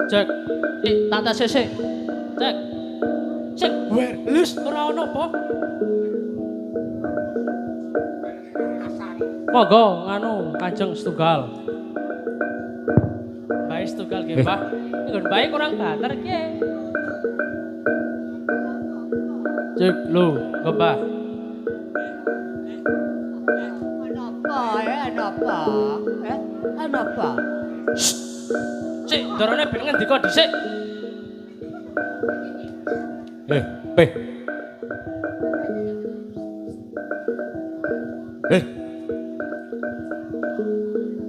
Cek, tata sik. Cek. Cek, wis ora ono apa. Monggo nganu Kanjeng Setunggal. Bae Setunggal nggih, Pak. Nggon bae kurang banter ki. Cek lho, Mbah. Apa? Cek, dorone ben ngendika dhisik. Peh.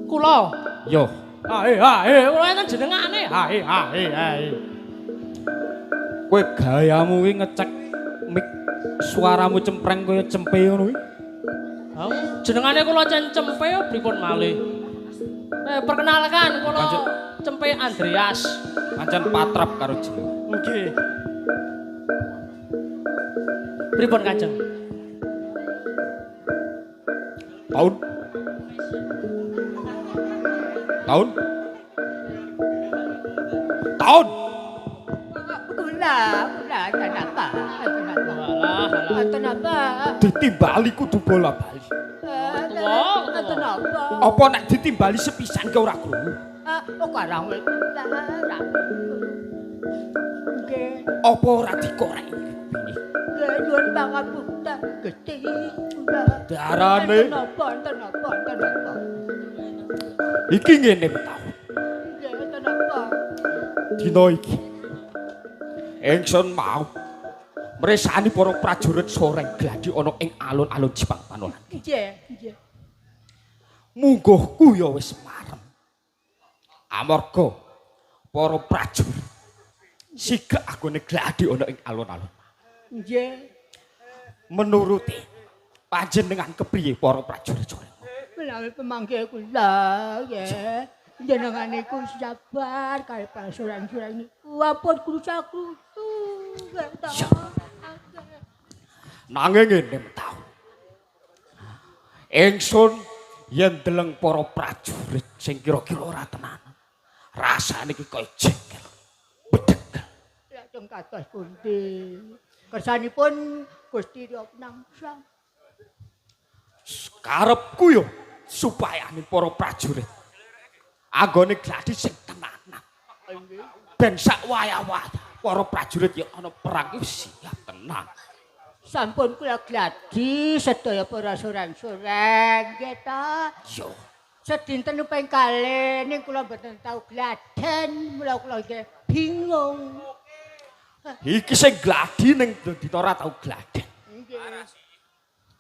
Kula. Yo. Kula kan jenengane. Kowe gayamu kuwi ngecek mik suaramu cempreng kaya cempe ngono kuwi. Jenengane kula Cempe pripun malih? Perkenalkan kula Cempe Andreas. Pancen patrap karo jeneng. Nggih. Pripun Kanjeng? Tahun? Kenapa? Ditimbali kudu bola-bali. Kenapa? Apa nek ditimbali sepisan ke ora krungu? Karang wis. Apa ora dikorek? Nyuwun pangapunten Gusti. Darane Kenapa? iki ngene petau. Kenapa? Dina iki ingsun mau mresani para prajurit Soreng Gladi ana ing alun-alun Jepang Panolan. Nggih. Mungguhku ya wis marem. Amarga para prajurit sigek anggone Gladi ana ing alun-alun. Nggih. Menuruti panjenengan kepriye para prajurit Soreng? Menawi pemanggih kula nggih. Jenengan niku sabar kali pasuran-suran niku ampun krusa-krusu. Nanging ngene tau. Ingsun yen deleng para prajurit sing kira-kira ora tenan. Rasane iki kaya jengkel. Bedegel. Lajeng kados pundi? Kersanipun Gusti Rapnangsa. Karepku yo supaya para prajurit anggone Gladi sing tenanan. Ben sak wayah-wayah para prajurit yang ana perang iki siap tenang. Sampun kula gladi sedaya para sorang-sorang nggih ta. Yo, Sedinten ping kalih ning kula mboten tau gladen, mula kula nggih bingung. iki sing Gladi ning dina ora tau gladen. Nggih.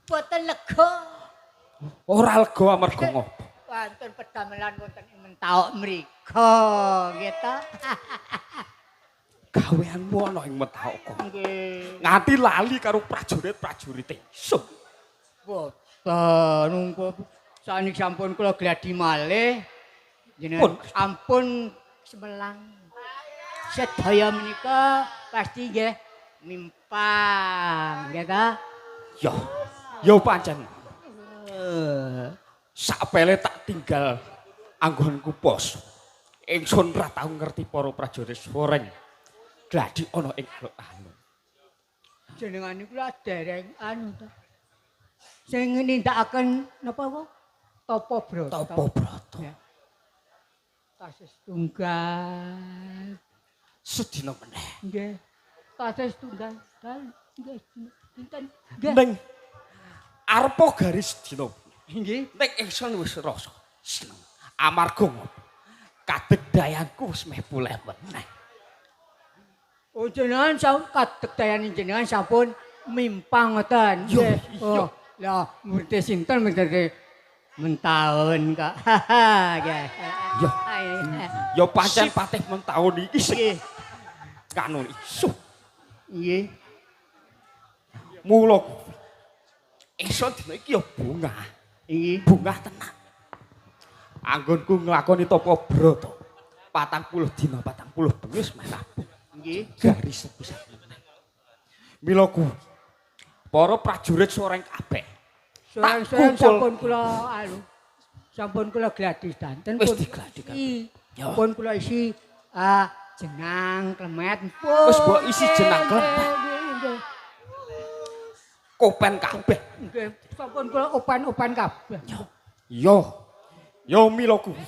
Boten lega. Ora lega amarga ngopo? Wonten pedamelan wonten ing Mentauk mriku nggih ta. Gaweanmu ana ing Mentauk kok. Nggih. Nganti lali karo prajurit-prajurit ingsun. Boten nunggu sanik sampun kula gladi malih jenengan ampun semelang. Sedaya menika pasti nggih mimpang nggih ta. Yo pancen. Sapele tak tinggal anggonku pos. Ingsun ora tau ngerti para prajurit Soreng Gladi ana ing anu. Jenengan niku lak dereng anu ta. Sing nindakaken napa kok? Tapa brata. Tapa brata. Ya. Kasus tunggal. Sedina meneh. Nggih. Kasus tunggal. Nggih. Dinten. Nggih. Ning arepa garis dina. Nggih. Ning ingsun wis rasa seneng. Amarga ngopo? Kadegdayanku wis meh pulih meneh. Oh jenengan kadegdayan jenengan sampun mimpang ngoten. Yo, Nggih. iya. Lah murid sinten menjadi mentahun kok. Nggih. Yo. Ya pancen patih mentahun iki sing Nggih. kanun isuh. Nggih. Mula ingsun dina iki ya bungah. Nggih. Bungah tenan. Anggonku nglakoni tapa brata 40 dina 40 bengi wis meh rampung. Nggih. Garis sepisan meneh. Mila kuwi para prajurit Soreng kabeh. Sorang-sorang sampun kula anu. Sampun kula gladi danten Wis pun. digladi kabeh. Ya. Pun kula isi jenang klemet pun. Wis mbok isi jenang klemet. Nggih. Kopen kabeh. Nggih. Sampun kula opan-opan kabeh. Yo mila kuwi.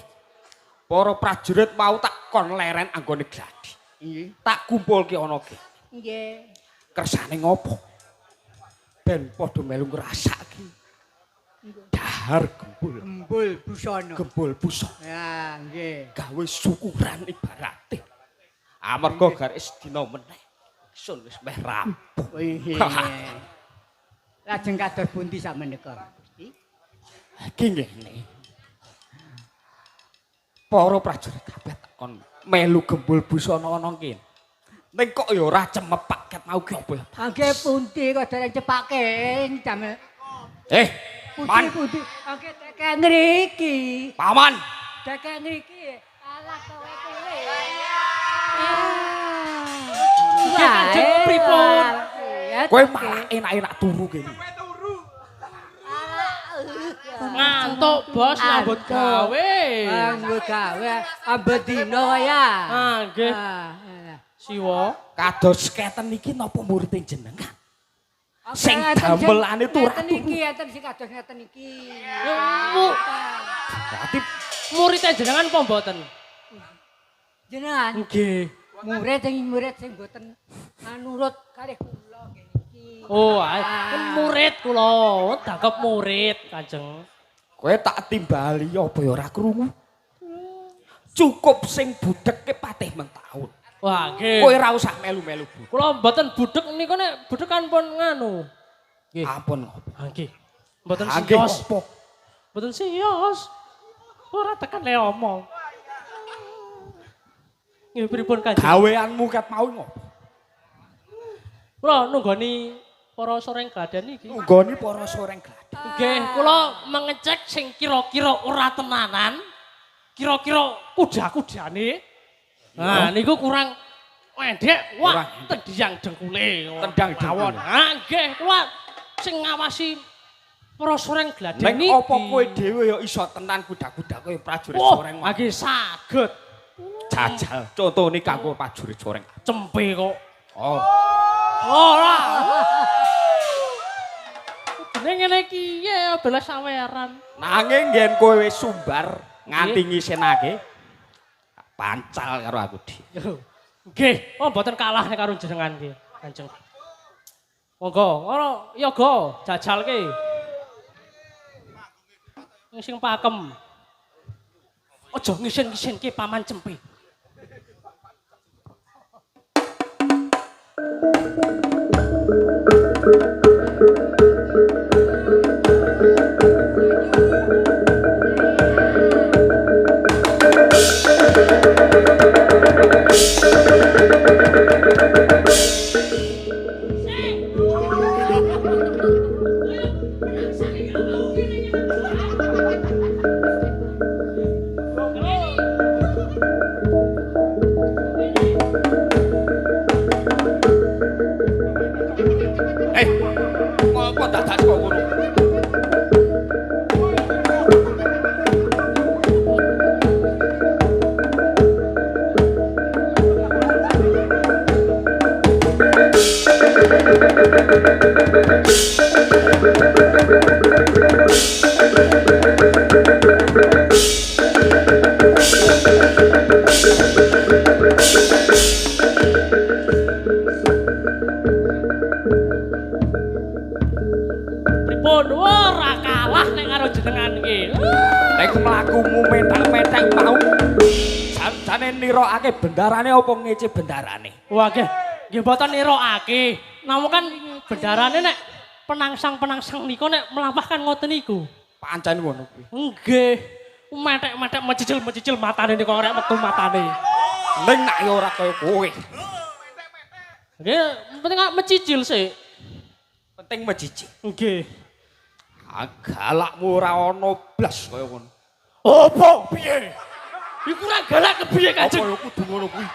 Para prajurit mau tak kon leren anggone Gladi. Nggih. Tak kumpulke ana kene. Nggih. Kersane ngopo? Ben padha melu ngrasake. Dahar gembul. Gembul busana. Gembul busa. Ya, nggih. Gawe syukuran ibarate. Amarga garis dina meneh. Sun wis meh rampung. Wih. Lajeng kados pundi sakmenika, Gusti? Iki ngene. Para prajurit kabeh takon melu gembul busana ana kene. Ning kok ya ora cemepak ket mau ki apa ya? Angge pundi kok dereng cepake damel. Man, Pundi. Angge teke ngriki. paman. Teke ngriki. Alah kowe kuwi. Nggih, Kanjeng, pripun? Kowe malah enak-enak turu kene. Ngantuk bos nyambut gawe. Nyambut gawe ambet dina ya. Nggih. Siwa. Kados keten iki napa murid jenengan? Sing damelane ngeten iki, enten sing kados ngeten iki. Berarti Murid jenengan apa mboten? Jenengan Nggih. murid sing mboten nurut kalih kula nggih iki. Oh, murid kula, dangkep murid, Kanjeng. kowe tak timbali apa ya ora krungu? Cukup sing budheke patih mentahun. Wah, nggih. Kowe ora usah melu-melu, Bu. Kula mboten budhek niku nek budhek kan pun nganu. Nggih. Ampun ngopo. Ah, nggih. Mboten Nggih, siyos. ngopo? Mboten siyos. Ora tekan le omong. Nggih pripun Kanjeng? Gaweanmu ket mau ngopo? Kula nunggoni para soreng gladan iki. Nggoni para soreng gladi. Nggih, kula mengecek sing kira-kira ora tenanan. Kira-kira kuda-kudane. Nah, niku kurang pendek. Wah, tendang dengkule. Tendang dengkule. Ah, nggih, kula sing ngawasi para soreng gladan Nek niki. apa kowe dhewe ya iso tenan kuda-kuda kowe prajurit Oh, soreng. nggih saged. Jajal. Contone kanggo prajurit soreng. Cempe kok. Oh. Ora. Dene ngene iki ya belas saweran. Nanging yen kowe wis sumbar nganti ngisenake pancal karo aku dhewe. Nggih, oh mboten kalah nek karo jenengan nggih, Kanjeng. Monggo, ora yoga jajalke. Sing pakem. Aja ngisen-ngisenke paman cempe. Ngopo dadak kok ngono? Pripun ora kalah nek karo jenengan iki. Nek mlakumu mentak-mentak mau jane nirokake bendarane apa ngece bendarane? Wah, nggih. Nggih mboten nirokake. Namun kan bendarane nek penangsang-penangsang niku nek mlampah kan ngoten niku. Pancen ngono kuwi. Nggih. Metek-metek mecicil-mecicil matane niku arek metu matane. Ning nak ya ora kaya kowe. Nggih, penting mecicil sik. Penting mecici. Nggih. Galakmu ora ana blas kaya ngono. Apa piye? Iku ora galak kepiye, Kanjeng? Apa ya kudu ngono kuwi?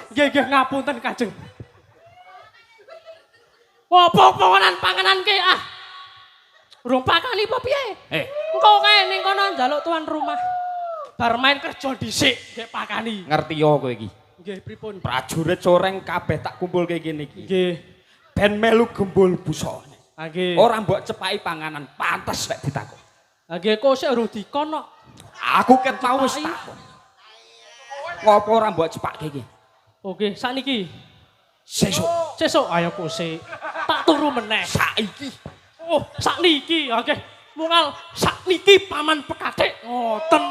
Nggih, ngapunten, Kanjeng. Apa panganan ke ah? Urung pakani apa piye? Engko kae ning kono njaluk tuan rumah. Bar main kerja dhisik nggih pakani. Ngerti ya kowe iki. Nggih, pripun? Prajurit soreng kabeh tak kumpulke kene iki. Nggih. Ben melu gembul busane. Nggih. Ora mbok cepaki panganan, pantes nek ditakon. Nggih, kok sik urung dikon kok. Aku ket mau wis takon. Ngopo ora mbok cepake iki? Oke, sakniki. Sesuk. Sesuk ayo kusik. Tak turu meneh. Saiki. Oh, sakniki. Nggih. Mungal sakniki paman pekatik. Ngoten.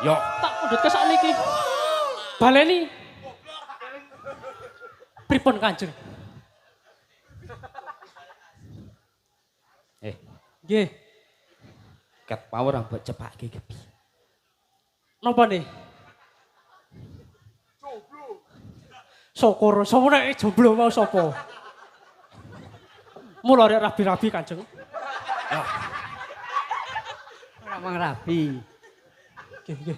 Yo. Tak mundhut ke sakniki. Baleni. Pripun, Kanjeng? Nggih. Ket mau ora mbok cepake iki. Napa nih? Syukur, sapa nek jomblo mau sapa? Mula rek rabi-rabi, Kanjeng. Ora mang rabi. Nggih.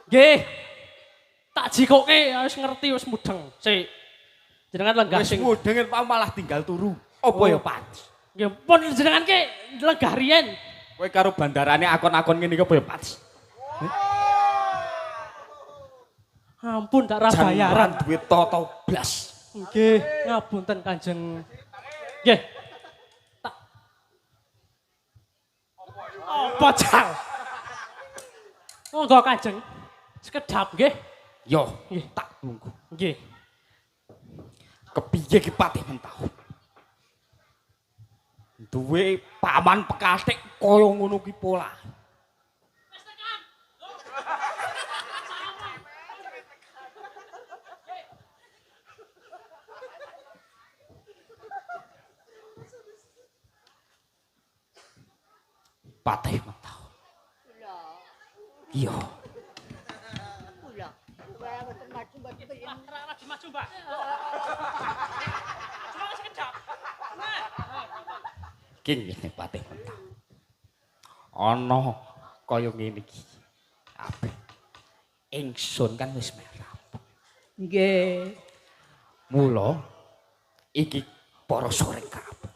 Nggih. Tak jikoke wis ngerti wis mudeng. Sik. Jenengan lenggah Wis sing mudeng mau malah tinggal turu. Apa ya pantes? nggih pun jenengan ki lenggah riyen. Kowe karo bandarane akon-akon ngene iki apa ya pantes? Ampun tak ra bayaran. Duit toto blas. Nggih, ngapunten Kanjeng. Nggih. Tak apa jal? Monggo Kanjeng. Sekedap nggih. Yo, tak tunggu. Nggih. Kepiye ki patih mentah? Duwe paman pekatik kaya ngono ki pola. Patih mentau. Iya. Kula. Supaya mboten maju mboten pengen. Lagi maju, Mbak. Cuma sekedap. Iki ngene Patih mentau. Ana kaya ngene iki. Apik. Ingsun kan wis merah. Nggih. Mula iki para soreng kabeh.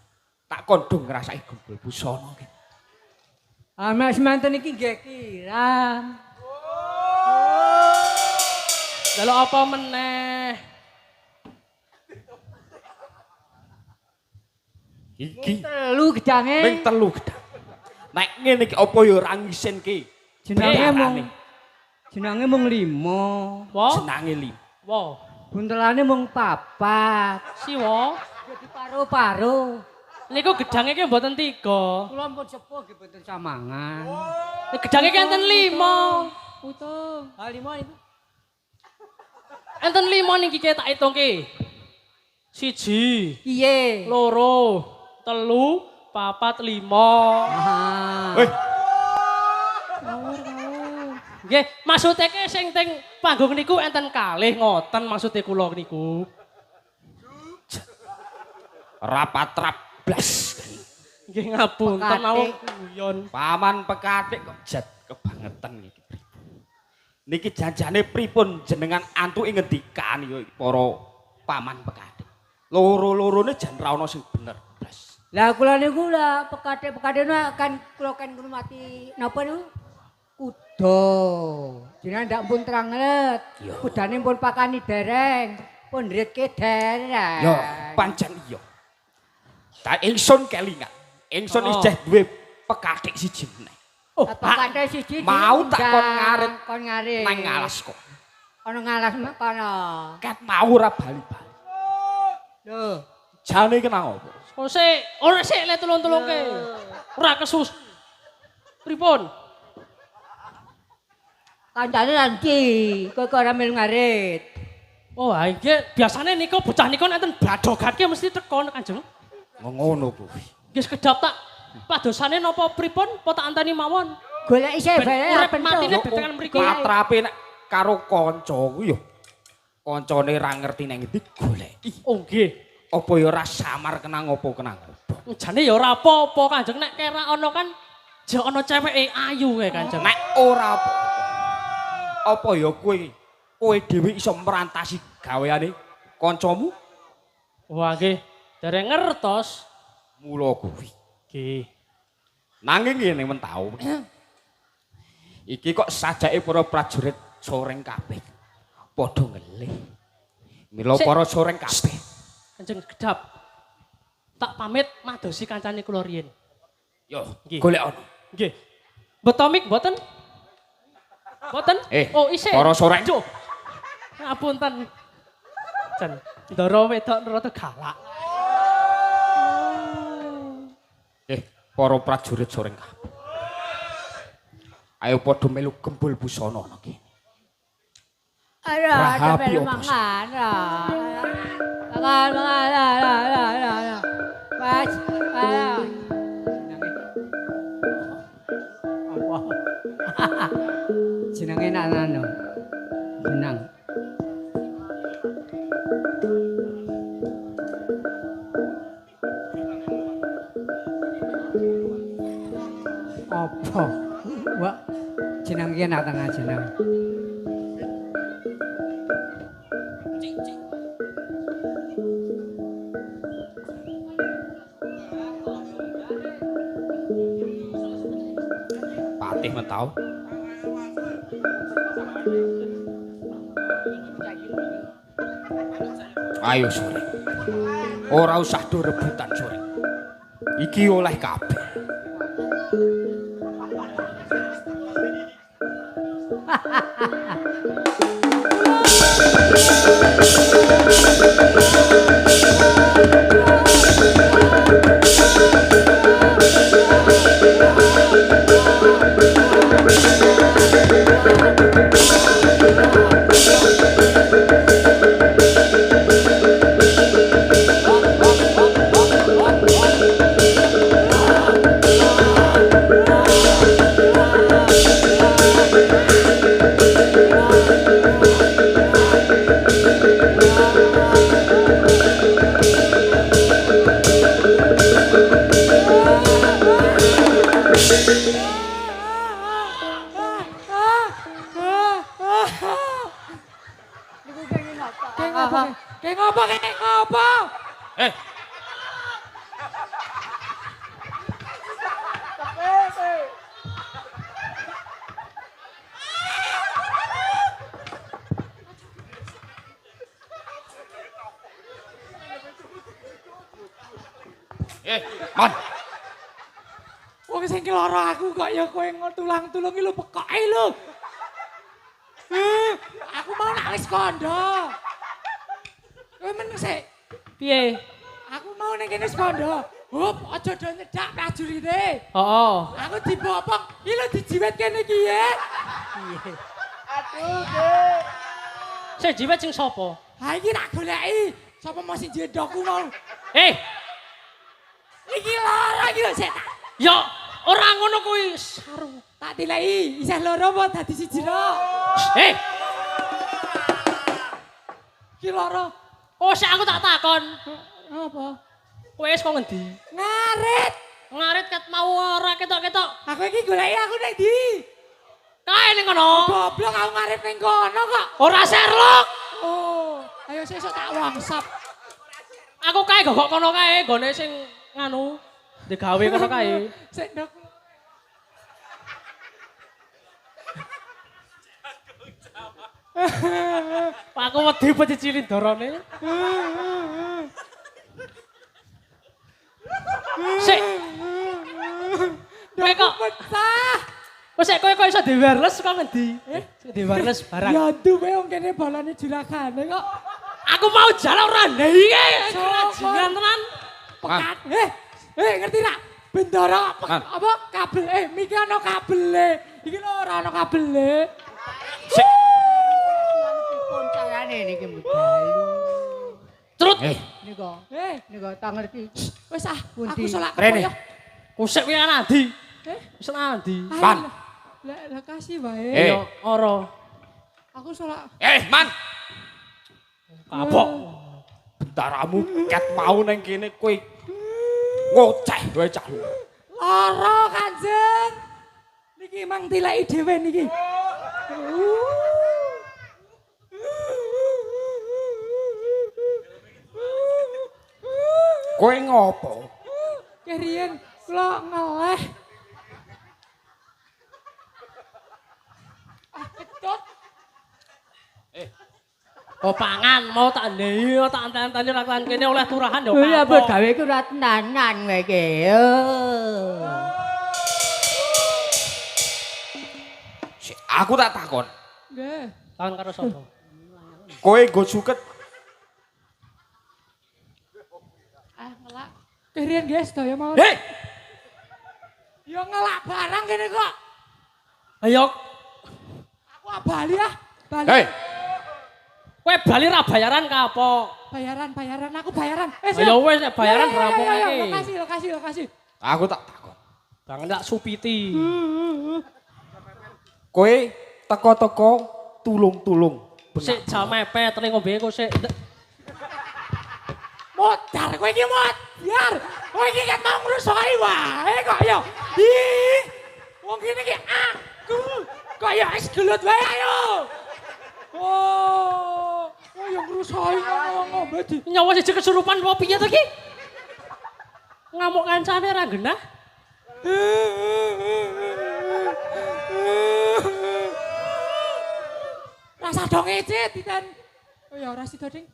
Tak kondong ngrasake gembul busana iki. Mas manten iki nggih kirang. Lalu apa meneh? Iki Telu gedange. ping 3 gedang. Nek ngene iki apa ya ora ngisinke. Jenenge mung 5. Wo? Jenenge lim. Wo. Buntelane mung 4. Siwo. Jadi paru-paru. Niku gedange ki mboten 3. Kula pun sepuh nggih mboten samangan. Gedange ki enten 5. Utuh. Ah 5 itu. Enten 5 niki tak hitungke. 1, Piye? 2, 3, 4, 5. Ah. Weh, Nggih, maksude ki sing teng panggung niku enten kalih ngoten maksude kula niku. rapat-rap blas. Nggih ngapunten Pekatik. mawon guyon. Paman pekatik kok jat kebangetan iki. Niki janjane pripun jenengan antuke ngendikan ya para paman pekatik. Loro-lorone jan ra ono sing bener blas. Lah kula niku lah pekatik-pekatik kan kula kan ngurmati napa niku? Kuda. Jenengan ndak pun teranglet. Kudane pun pakani dereng, pun ndritke dereng. Ya, pancen iya. Ta ingsun kelingan. Ingsun isih duwe pekatik siji meneh. Oh, pekatik siji mau tak kon ngarit kon ngarit. nang ngalas kok. Ana ngalas mak kono. Ket mau ora bali-bali. Lho, Jane kena apa? Ora sik le tulung-tulungke. Ora kesus. Pripun? kancane nanti kok ora melu ngarit. Oh, ha nggih biasane niku bocah niku enten bladogan ki mesti teko Kanjeng. Ngono kuwi. Nggih sekedap tak padosane napa pripun apa tak anteni mawon. Golek isih bae Urip matine betengan mriki. Patrape nek karo kanca kuwi ya. Kancane ra ngerti nang ndi goleki. Oh nggih. Apa ya ora samar kenang apa kenang apa. Jane ya ora apa-apa Kanjeng nek kera ana kan jek ana ceweke ayu kae Kanjeng. Nek ora apa ya kowe dhewe iso merantasi gaweane kancamu? Wah nggih, dereng ngertos. Mula kuwi. Nggih. Nanging ngene mentau. Iki kok sajake para prajurit soreng kabeh. Padha ngelih. Mila para soreng kabeh. Kanjeng gedap. Tak pamit madosi kancane kula riyin. Yo, Nggih. golek ana. Nggih. Botomik mboten? Mboten? Oh, isih. para soreng. Cuk. Ngapunten. Jan, ndara wedok rada galak. Para prajurit soreng kabeh. Ayo padha melu gembul busana ana kene. Ada Rahapi melu opo sih? mangan. Mangan. Mas. Apa? Jenenge nanano. Benang. Apa? Wak jeneng iki nak tengah jeneng. Patih mentau. Ayo sore. Ora usah do rebutan sore. Iki oleh kabeh. Kayak ngopo? Kayak ngopo? Kayak ngopo? Eh, Man. Wong sing lara aku kok ya kowe tulang-tulung iki lho pekoke lho. Aku mau nak wis kondo. Kowe meneng sik. Piye? Aku mau ning kene wis kondo. Hop, aja do nyedak prajurite. Heeh. Aku dibopong, iki lho dijiwet kene iki ya. Piye? Aduh, Sing jiwet sing sapa? Ha iki tak goleki. Sapa mau sing jedokku mau? Iki lara iki lho sik. Ya ora ngono kuwi sarung. Tak dileki, isih loro apa dadi siji ro? Iki lara. Oh, sik aku tak takon. Apa? Kowe wis kok ngendi? Ngarit. Ngarit ket mau ora ketok-ketok. Aku iki goleki aku ning ndi? Kae ning kono. Goblok aku ngarit ning kono kok. Ora Sherlock. Oh, ayo sesuk tak wangsap. Aku kae gok kono kae, gone sing nganu digawe kono kae. Sik ndok. Aku wedi pecicilin dorone. Sik. Kowe kok pecah. Wes kowe kok iso di wireless kok ngendi? Di wireless barang. Ya duwe wong kene balane juragane kok. Aku mau jalan ora iki. Kerajinan tenan. Pekat. Ngerti ra? Bendara apa kabel miki ana kabele. Iki lho ora ana kabele. Sik. Carane niki mudalu. Trut. Nika tak ngerti. Wis aku Pundi? solak Rene. Kusik kuwi ana ndi? Wis ana ndi? Man. Lah kasih wae. Ya ora. Aku solak. Man. Kapok. Bentaramu ket mau nang kene kowe ngoceh wae cah. Lara Kanjeng. Niki mang tileki dhewe niki. Kowe ngopo? Keriyen kula ngeleh. Ketut. Oh pangan mau tak ndei tak anteni ra kan kene oleh turahan ya Iya kapok. gawe ku ra tenanan kowe iki. Aku tak takon. Nggih. Takon karo sapa? Kowe nggo suket Ngelak. Keriyen nggih sedaya mawon. Ya ngelak barang kene kok. Ayo Aku bali Bali. kowe bali ra bayaran kapok. Bayaran aku bayaran. Ya wis nek bayaran rampung iki. Lokasi. Aku tak takon. Bang tak supiti. Kowe teko-teko tulung-tulung. Sik jam mepet ning ngombe kok sik. Modar kowe iki biar. Kowe iki kan mau ngrusoi wae kok ya. Ih. Wong kene iki aku. Kok ya wis gelut wae ayo. Oh yang ngrusoi ngombe di. Nyawa siji kesurupan apa piye to iki? Ngamuk kancane ra genah. Rasa dong ecet ditan. Oh ya ora sida ding.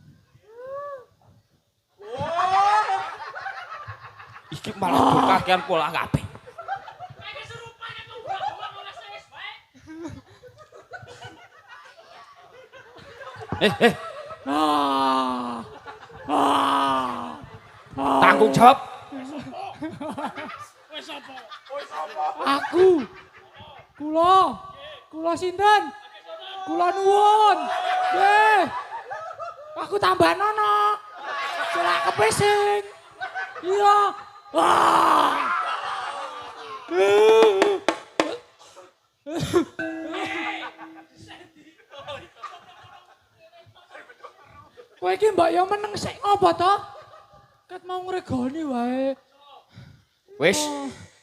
Iki malah kakean pola kabeh. Tanggung jawab. Aku. Kula sinten? Kula nuwun. Nggih. Aku tambah nono. Celak kepesing. Iya. Wah. Kowe iki mbok yo meneng sik ngopo to? Ket mau ngregoni wae. Wis,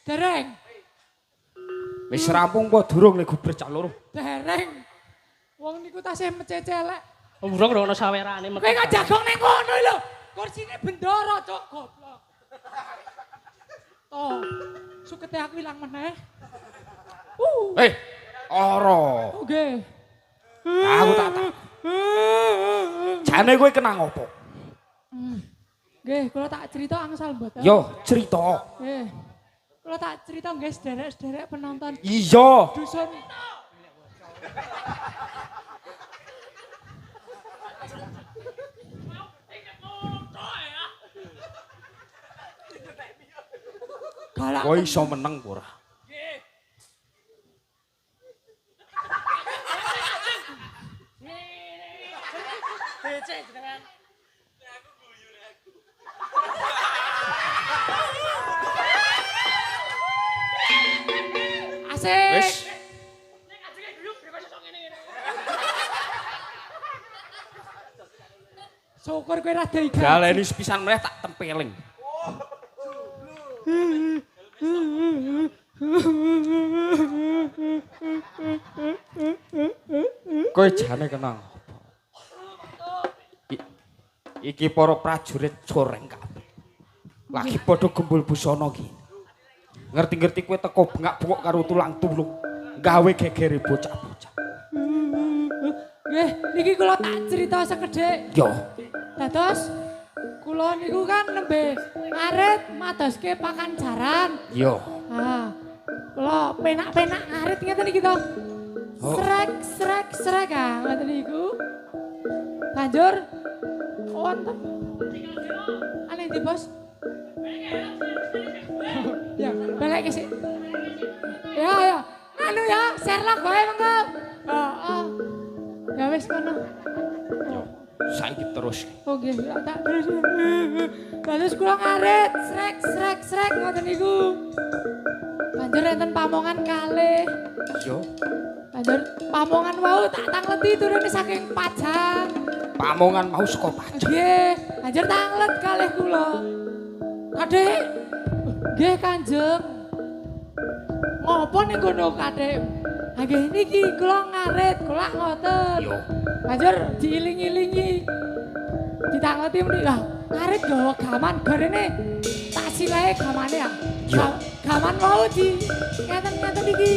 Dereng. wis rampung apa durung nek gubres cah loro? Dereng. Wong niku tasih mececelek. Urung ora ono sawerane metu. Kowe kok jagong ning kono lho. Kursine bendoro, Cuk, goblok. Oh, sukete aku ilang meneh. Ora. Nggih. Aku tak tak. Jane kowe kena ngopo? Nggih, kula tak cerita angsal mboten. Yo, cerita. Nggih. Kula tak cerita nggih sederek-sederek penonton Iya. dusun. Galak. Kowe iso meneng apa ora? Asik. Wis. Syukur kowe ra dai gaji. Galeni sepisan meneh tak tempeling. Kowe jane kenang apa? Iki para prajurit coreng kabeh. Lagi padha gembul busana iki. Ngerti-ngerti kowe teko bengak-bengok karo tulang tulung, gawe gegere bocah-bocah. Nggih, niki kula tak cerita sekedhik. Yo, Dados kula niku kan nembe ngarit madoske pakan jaran. yo. Kula penak-penak ngarit ngeten iki to. Oh. Srek ngoten niku. Banjur wonten ane ndi, Bos? Ya, balik sik. Ya. Anu ya, Sherlock bae mengko. Heeh. Ya wis kono. Saiki terus. Oh nggih, tak terus. Terus kula ngarit, srek ngoten niku. Banjur enten pamongan kalih. Yo. Banjur pamongan wau tak tangleti turune saking Pajang. Pamongan mau saka Pajang. Nggih, banjur tanglet kalih kula. Kadek. Nggih, Kanjeng. Ngopo ning kono, Kadek? Ha nggih niki kula ngarit, kula ngoten. Yo. Banjur diiling-ilingi. Ditangleti mriki. Lah, ngarit gawa gaman garene tak silahe gamane ya. Yo. Gaman mau di ngeten-ngeten iki.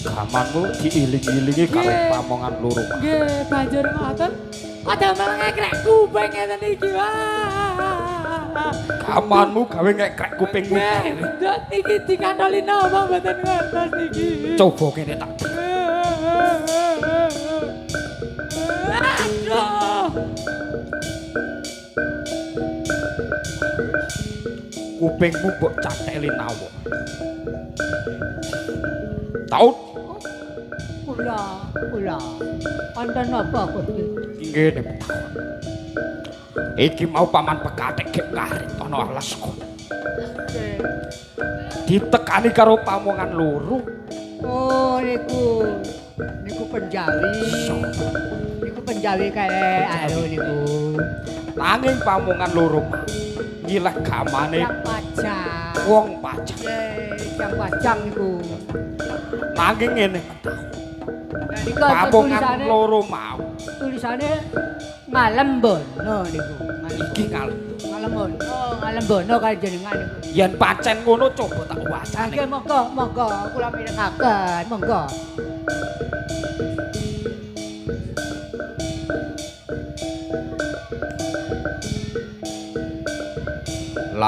Gamanmu diiling-ilingi karo Nggih. pamongan loro. Nggih, banjur ngoten. Kok damel ngekrek kuping ngeten iki. Wah. Gamanmu gawe ngekrek kupingmu. Nggih, ndok niki dikantoli napa mboten ngertos niki. Coba kene tak. Aduh. Kupingmu mbok cateli nawa. Taut Kula. Wonten napa Gusti? inggih ning taun. Iki mau paman pekatik gek ngarit ana alas kono. Ditekani karo pamongan loro. Oh, niku penjawi. Niku penjawi kae anu niku. Nanging pamongan loro mau nyileh gamane Yang Pajang. wong Pajang. Yang Pajang niku. Nanging ngene Nah, niku pamongan loro mau tulisane Ngalembono niku. iki ngalem. Ngalembono kali jenengan niku. Yen pancen ngono coba tak wacane. Nggih monggo kula mirengaken, monggo.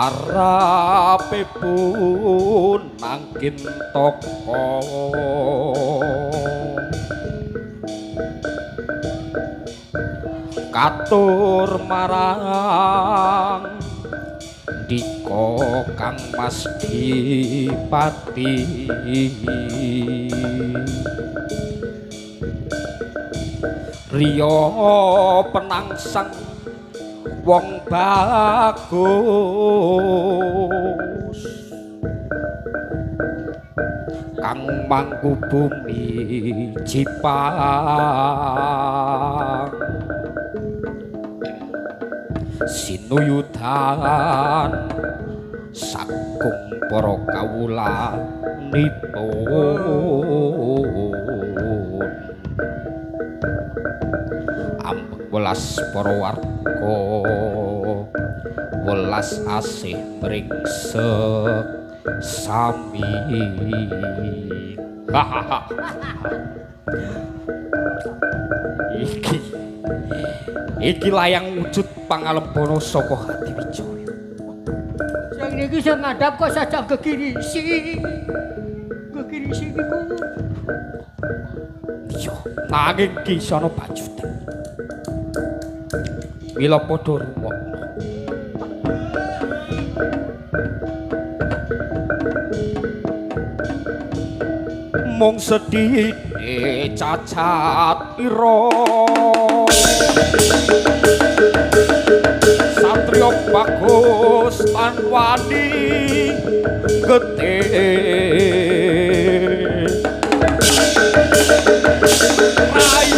Larape pun nangkin toko katur marang dika kang Mas Dipati riya penangsang wong bagus kang mangku bumi Jipang sinuyudan sagung para kawulanipun ambek welas para warga welas asih mringsek sami iki layang wujud pangalempana saka Hadiwijaya. Sing niki sing ngadhap kok sajak gegirisi. Gegirisi niku. Iya, nanging ki sono bajute. Mila padha rungokno. Mung sedhike cacat ira Satrio bagus lan wani getih rai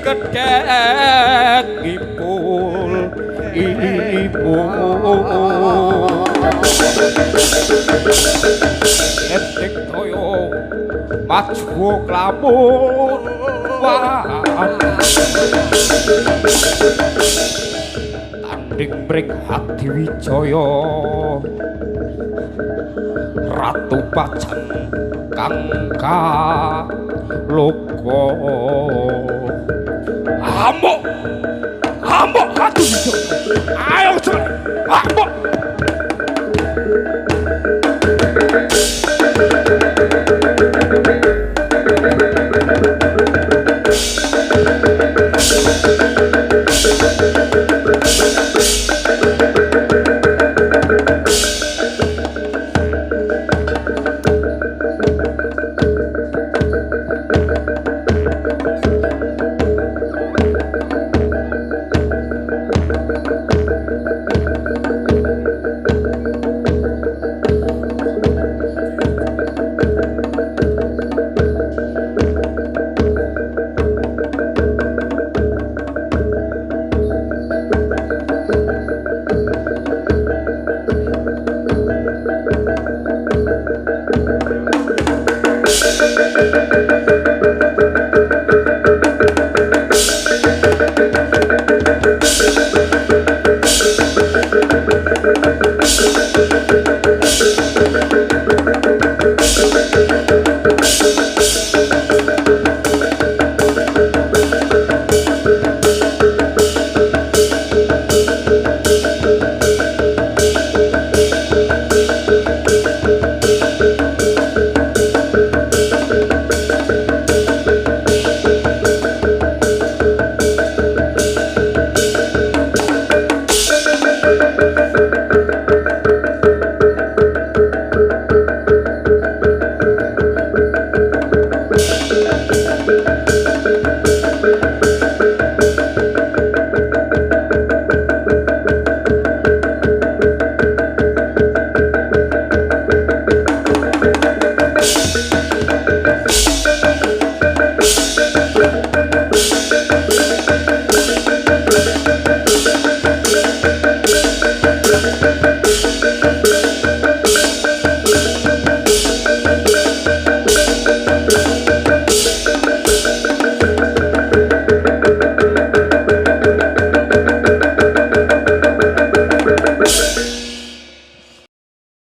kedek ipul etik toyo maju klamun tanding mring Hadiwijaya ratu pajang kang kaloko amuk Hadiwijaya